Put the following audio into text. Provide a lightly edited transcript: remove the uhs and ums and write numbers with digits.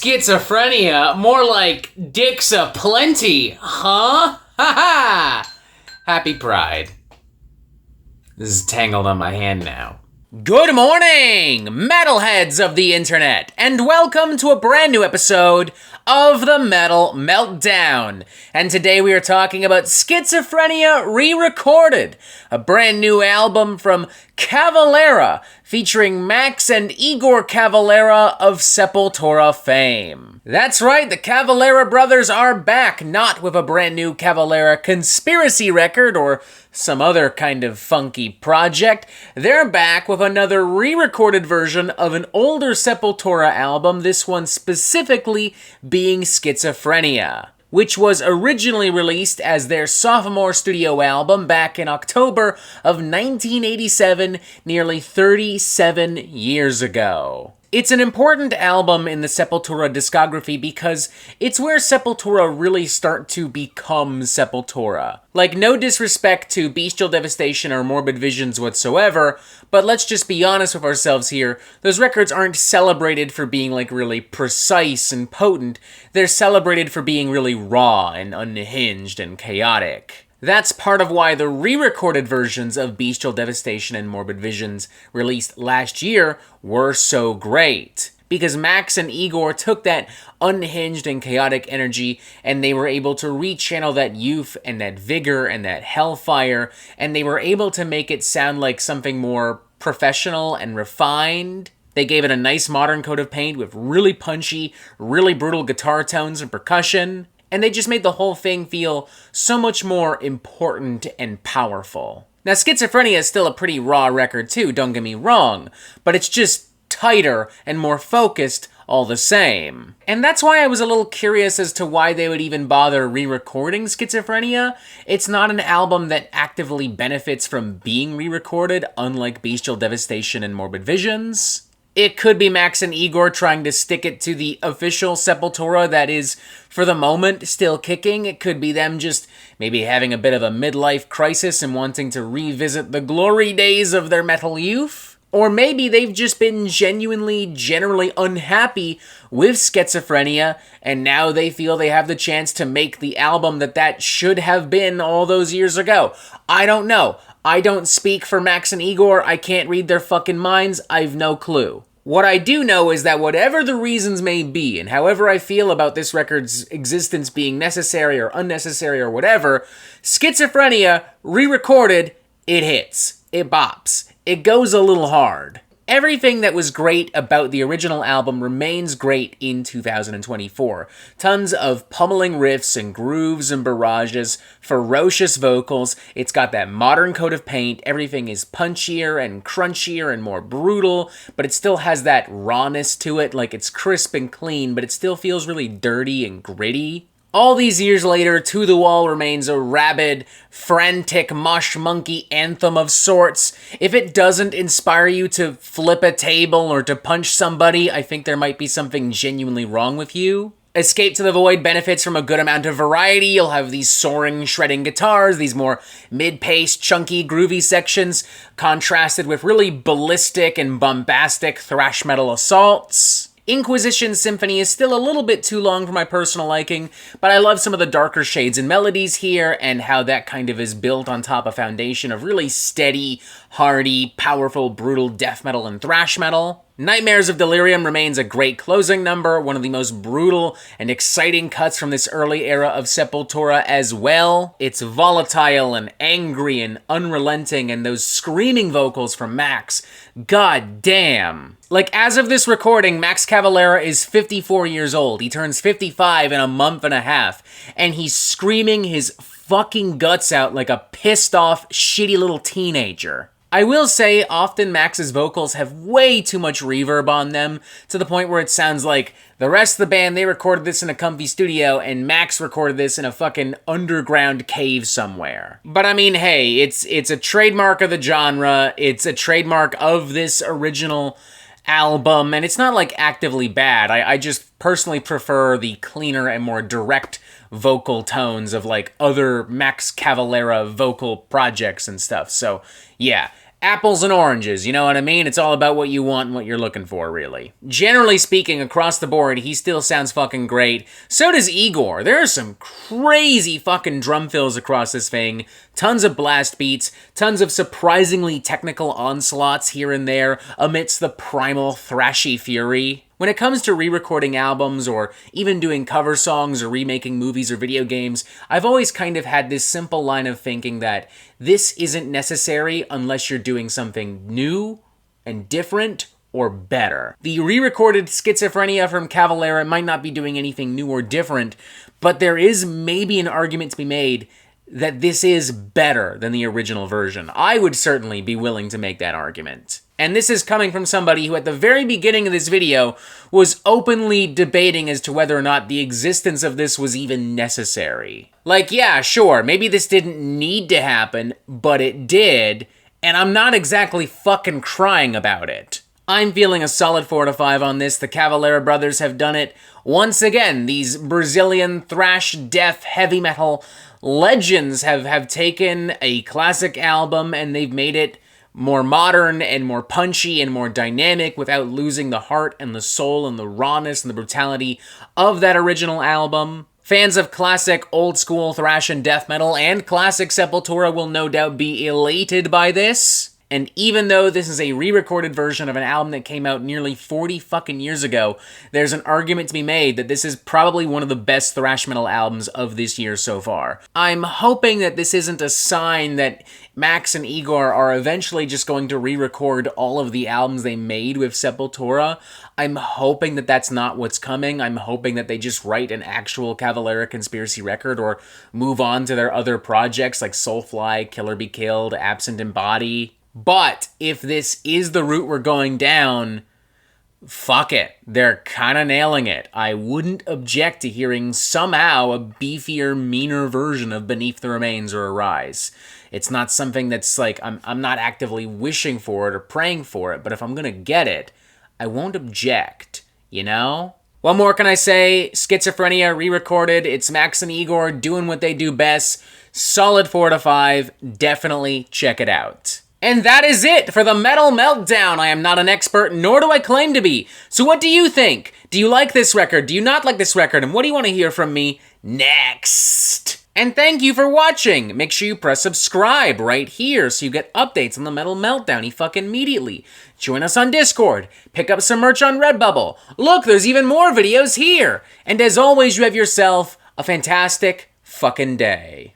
Schizophrenia, more like dicks aplenty, huh? Ha ha! Happy Pride. This is tangled on my hand now. Good morning, metalheads of the internet, and welcome to a brand new episode of the Metal Meltdown. And today we are talking about Schizophrenia re-recorded, a brand new album from Cavalera, featuring Max and Igor Cavalera of Sepultura fame. That's right, the Cavalera brothers are back, not with a brand new Cavalera conspiracy record or some other kind of funky project. They're back with another re-recorded version of an older Sepultura album, this one specifically being Schizophrenia, which was originally released as their sophomore studio album back in October of 1987, nearly 37 years ago. It's an important album in the Sepultura discography because it's where Sepultura really start to become Sepultura. Like, no disrespect to Bestial Devastation or Morbid Visions whatsoever, but let's just be honest with ourselves here. Those records aren't celebrated for being, like, really precise and potent. They're celebrated for being really raw and unhinged and chaotic. That's part of why the re-recorded versions of Bestial Devastation and Morbid Visions released last year were so great. Because Max and Igor took that unhinged and chaotic energy and they were able to rechannel that youth and that vigor and that hellfire, and they were able to make it sound like something more professional and refined. They gave it a nice modern coat of paint with really punchy, really brutal guitar tones and percussion. And they just made the whole thing feel so much more important and powerful. Now, Schizophrenia is still a pretty raw record too, don't get me wrong, but it's just tighter and more focused all the same. And that's why I was a little curious as to why they would even bother re-recording Schizophrenia. It's not an album that actively benefits from being re-recorded, unlike Bestial Devastation and Morbid Visions. It could be Max and Igor trying to stick it to the official Sepultura that is, for the moment, still kicking. It could be them just maybe having a bit of a midlife crisis and wanting to revisit the glory days of their metal youth. Or maybe they've just been generally unhappy with Schizophrenia, and now they feel they have the chance to make the album that should have been all those years ago. I don't know. I don't speak for Max and Igor. I can't read their fucking minds. I've no clue. What I do know is that whatever the reasons may be, and however I feel about this record's existence being necessary or unnecessary or whatever, Schizophrenia, re-recorded, it hits. It bops. It goes a little hard. Everything that was great about the original album remains great in 2024. Tons of pummeling riffs and grooves and barrages, ferocious vocals, it's got that modern coat of paint, everything is punchier and crunchier and more brutal, but it still has that rawness to it, like it's crisp and clean, but it still feels really dirty and gritty. All these years later, To The Wall remains a rabid, frantic mosh monkey anthem of sorts. If it doesn't inspire you to flip a table or to punch somebody, I think there might be something genuinely wrong with you. Escape to the Void benefits from a good amount of variety. You'll have these soaring, shredding guitars, these more mid-paced, chunky, groovy sections, contrasted with really ballistic and bombastic thrash metal assaults. Inquisition Symphony is still a little bit too long for my personal liking, but I love some of the darker shades and melodies here and how that kind of is built on top of a foundation of really steady, hardy, powerful, brutal death metal and thrash metal. Nightmares of Delirium remains a great closing number, one of the most brutal and exciting cuts from this early era of Sepultura as well. It's volatile and angry and unrelenting, and those screaming vocals from Max, god damn. Like, as of this recording, Max Cavalera is 54 years old. He turns 55 in a month and a half, and he's screaming his fucking guts out like a pissed off, shitty little teenager. I will say, often Max's vocals have way too much reverb on them, to the point where it sounds like the rest of the band, they recorded this in a comfy studio, and Max recorded this in a fucking underground cave somewhere. But I mean, hey, it's a trademark of the genre, it's a trademark of this original album, and it's not like actively bad. I just personally prefer the cleaner and more direct vocal tones of like other Max Cavalera vocal projects and stuff. So yeah, apples and oranges, you know what I mean? It's all about what you want and what you're looking for, really. Generally speaking, across the board, he still sounds fucking great. So does Igor. There are some crazy fucking drum fills across this thing. Tons of blast beats, tons of surprisingly technical onslaughts here and there amidst the primal thrashy fury. When it comes to re-recording albums or even doing cover songs or remaking movies or video games, I've always kind of had this simple line of thinking that this isn't necessary unless you're doing something new and different or better. The re-recorded Schizophrenia from Cavalera might not be doing anything new or different, but there is maybe an argument to be made that this is better than the original version. I would certainly be willing to make that argument. And this is coming from somebody who at the very beginning of this video was openly debating as to whether or not the existence of this was even necessary. Like, yeah, sure, maybe this didn't need to happen, but it did, and I'm not exactly fucking crying about it. I'm feeling a solid 4 out of 5 on this. The Cavalera brothers have done it once again. These Brazilian thrash, death, heavy metal legends have taken a classic album and they've made it more modern and more punchy and more dynamic without losing the heart and the soul and the rawness and the brutality of that original album. Fans of classic old school thrash and death metal and classic Sepultura will no doubt be elated by this. And even though this is a re-recorded version of an album that came out nearly 40 fucking years ago, there's an argument to be made that this is probably one of the best thrash metal albums of this year so far. I'm hoping that this isn't a sign that Max and Igor are eventually just going to re-record all of the albums they made with Sepultura. I'm hoping that that's not what's coming. I'm hoping that they just write an actual Cavalera conspiracy record or move on to their other projects like Soulfly, Killer Be Killed, Absent and Body. But if this is the route we're going down, fuck it. They're kind of nailing it. I wouldn't object to hearing somehow a beefier, meaner version of Beneath the Remains or Arise. It's not something that's like, I'm not actively wishing for it or praying for it, but if I'm gonna get it, I won't object, you know? What more can I say? Schizophrenia, re-recorded. It's Max and Igor doing what they do best. Solid 4 out of 5. Definitely check it out. And that is it for the Metal Meltdown. I am not an expert, nor do I claim to be. So what do you think? Do you like this record? Do you not like this record? And what do you want to hear from me next? And thank you for watching. Make sure you press subscribe right here so you get updates on the Metal Meltdown fucking immediately. Join us on Discord. Pick up some merch on Redbubble. Look, there's even more videos here. And as always, you have yourself a fantastic fucking day.